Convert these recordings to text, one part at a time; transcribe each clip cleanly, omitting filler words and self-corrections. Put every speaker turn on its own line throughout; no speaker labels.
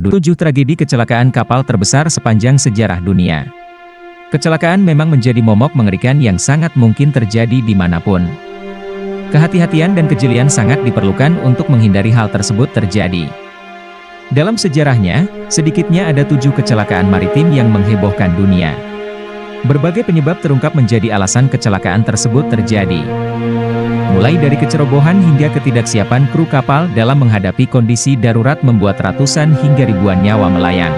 7 tragedi kecelakaan kapal terbesar sepanjang sejarah dunia. Kecelakaan memang menjadi momok mengerikan yang sangat mungkin terjadi dimanapun. Kehati-hatian dan kejelian sangat diperlukan untuk menghindari hal tersebut terjadi. Dalam sejarahnya, sedikitnya ada 7 kecelakaan maritim yang menghebohkan dunia. Berbagai penyebab terungkap menjadi alasan kecelakaan tersebut terjadi. Mulai dari kecerobohan hingga ketidaksiapan kru kapal dalam menghadapi kondisi darurat membuat ratusan hingga ribuan nyawa melayang.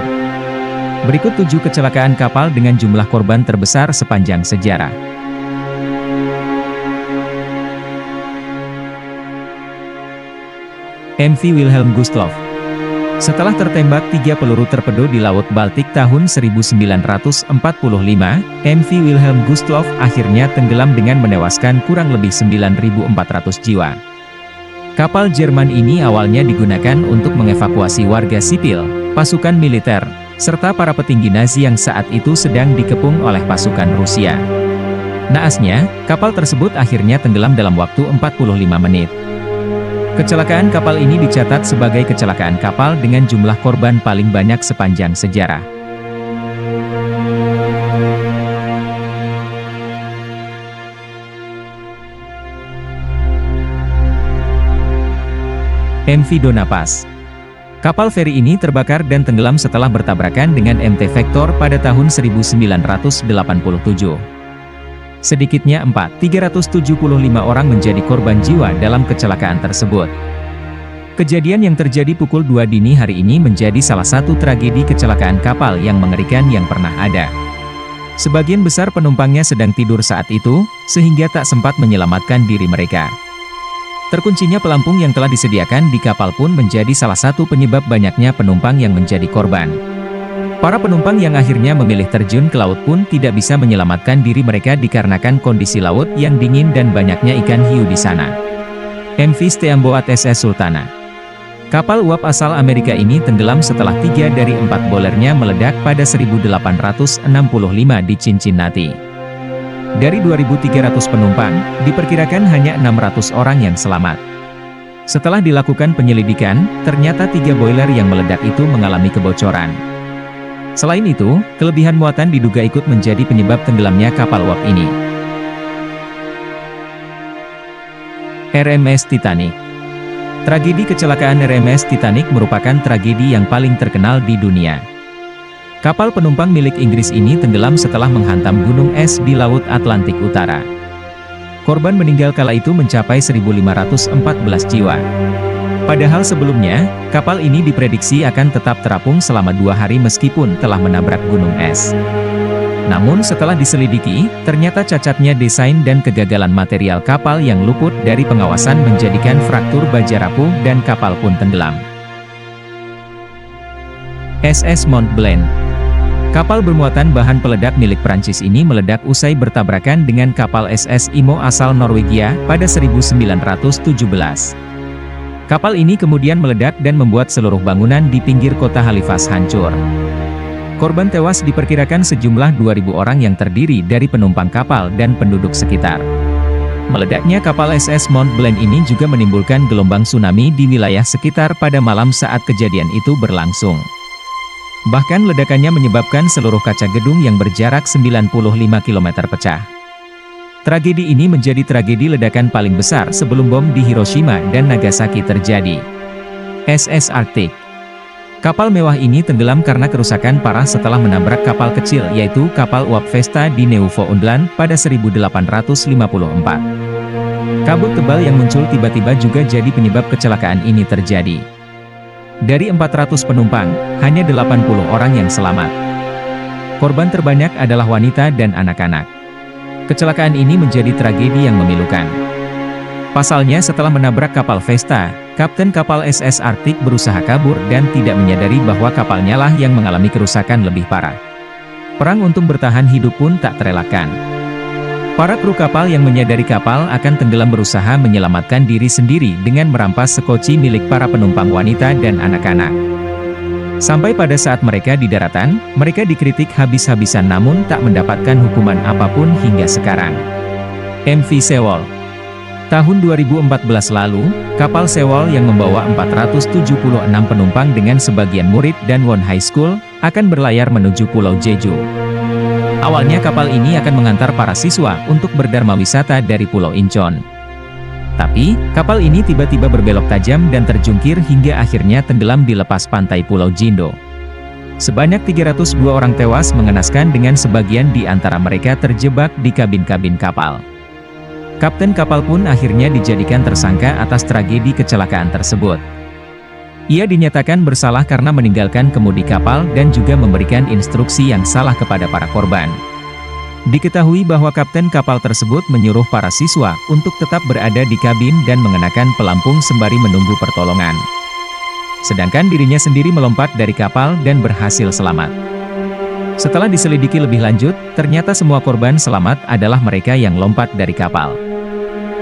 Berikut 7 kecelakaan kapal dengan jumlah korban terbesar sepanjang sejarah. MV Wilhelm Gustloff. Setelah tertembak 3 peluru torpedo di Laut Baltik tahun 1945, MV Wilhelm Gustloff akhirnya tenggelam dengan menewaskan kurang lebih 9.400 jiwa. Kapal Jerman ini awalnya digunakan untuk mengevakuasi warga sipil, pasukan militer, serta para petinggi Nazi yang saat itu sedang dikepung oleh pasukan Rusia. Naasnya, kapal tersebut akhirnya tenggelam dalam waktu 45 menit. Kecelakaan kapal ini dicatat sebagai kecelakaan kapal dengan jumlah korban paling banyak sepanjang sejarah. MV Dona Paz. Kapal feri ini terbakar dan tenggelam setelah bertabrakan dengan MT Vector pada tahun 1987. Sedikitnya 375 orang menjadi korban jiwa dalam kecelakaan tersebut. Kejadian yang terjadi pukul 2 dini hari ini menjadi salah satu tragedi kecelakaan kapal yang mengerikan yang pernah ada. Sebagian besar penumpangnya sedang tidur saat itu, sehingga tak sempat menyelamatkan diri mereka. Terkuncinya pelampung yang telah disediakan di kapal pun menjadi salah satu penyebab banyaknya penumpang yang menjadi korban. Para penumpang yang akhirnya memilih terjun ke laut pun tidak bisa menyelamatkan diri mereka dikarenakan kondisi laut yang dingin dan banyaknya ikan hiu di sana. MV Steamboat SS Sultana. Kapal uap asal Amerika ini tenggelam setelah 3 dari 4 boilernya meledak pada 1865 di Cincinnati. Dari 2.300 penumpang, diperkirakan hanya 600 orang yang selamat. Setelah dilakukan penyelidikan, ternyata 3 boiler yang meledak itu mengalami kebocoran. Selain itu, kelebihan muatan diduga ikut menjadi penyebab tenggelamnya kapal uap ini. RMS Titanic. Tragedi kecelakaan RMS Titanic merupakan tragedi yang paling terkenal di dunia. Kapal penumpang milik Inggris ini tenggelam setelah menghantam gunung es di Laut Atlantik Utara. Korban meninggal kala itu mencapai 1.514 jiwa. Padahal sebelumnya, kapal ini diprediksi akan tetap terapung selama 2 hari meskipun telah menabrak gunung es. Namun setelah diselidiki, ternyata cacatnya desain dan kegagalan material kapal yang luput dari pengawasan menjadikan fraktur baja rapuh dan kapal pun tenggelam. SS Mont Blanc. Kapal bermuatan bahan peledak milik Prancis ini meledak usai bertabrakan dengan kapal SS Imo asal Norwegia pada 1917. Kapal ini kemudian meledak dan membuat seluruh bangunan di pinggir kota Halifax hancur. Korban tewas diperkirakan sejumlah 2.000 orang yang terdiri dari penumpang kapal dan penduduk sekitar. Meledaknya kapal SS Mont Blanc ini juga menimbulkan gelombang tsunami di wilayah sekitar pada malam saat kejadian itu berlangsung. Bahkan ledakannya menyebabkan seluruh kaca gedung yang berjarak 95 km pecah. Tragedi ini menjadi tragedi ledakan paling besar sebelum bom di Hiroshima dan Nagasaki terjadi. SS Arctic. Kapal mewah ini tenggelam karena kerusakan parah setelah menabrak kapal kecil yaitu kapal uap Vesta di Newfoundland pada 1854. Kabut tebal yang muncul tiba-tiba juga jadi penyebab kecelakaan ini terjadi. Dari 400 penumpang, hanya 80 orang yang selamat. Korban terbanyak adalah wanita dan anak-anak. Kecelakaan ini menjadi tragedi yang memilukan. Pasalnya setelah menabrak kapal Vesta, kapten kapal SS Arctic berusaha kabur dan tidak menyadari bahwa kapalnya lah yang mengalami kerusakan lebih parah. Perang untuk bertahan hidup pun tak terelakkan. Para kru kapal yang menyadari kapal akan tenggelam berusaha menyelamatkan diri sendiri dengan merampas sekoci milik para penumpang wanita dan anak-anak. Sampai pada saat mereka di daratan, mereka dikritik habis-habisan namun tak mendapatkan hukuman apapun hingga sekarang. MV Sewol. Tahun 2014 lalu, kapal Sewol yang membawa 476 penumpang dengan sebagian murid dan Won High School, akan berlayar menuju Pulau Jeju. Awalnya kapal ini akan mengantar para siswa untuk berdharma wisata dari Pulau Incheon. Tapi, kapal ini tiba-tiba berbelok tajam dan terjungkir hingga akhirnya tenggelam di lepas pantai Pulau Jindo. Sebanyak 302 orang tewas mengenaskan dengan sebagian di antara mereka terjebak di kabin-kabin kapal. Kapten kapal pun akhirnya dijadikan tersangka atas tragedi kecelakaan tersebut. Ia dinyatakan bersalah karena meninggalkan kemudi kapal dan juga memberikan instruksi yang salah kepada para korban. Diketahui bahwa kapten kapal tersebut menyuruh para siswa untuk tetap berada di kabin dan mengenakan pelampung sembari menunggu pertolongan. Sedangkan dirinya sendiri melompat dari kapal dan berhasil selamat. Setelah diselidiki lebih lanjut, ternyata semua korban selamat adalah mereka yang lompat dari kapal.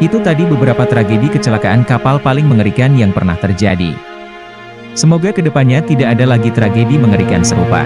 Itu tadi beberapa tragedi kecelakaan kapal paling mengerikan yang pernah terjadi. Semoga kedepannya tidak ada lagi tragedi mengerikan serupa.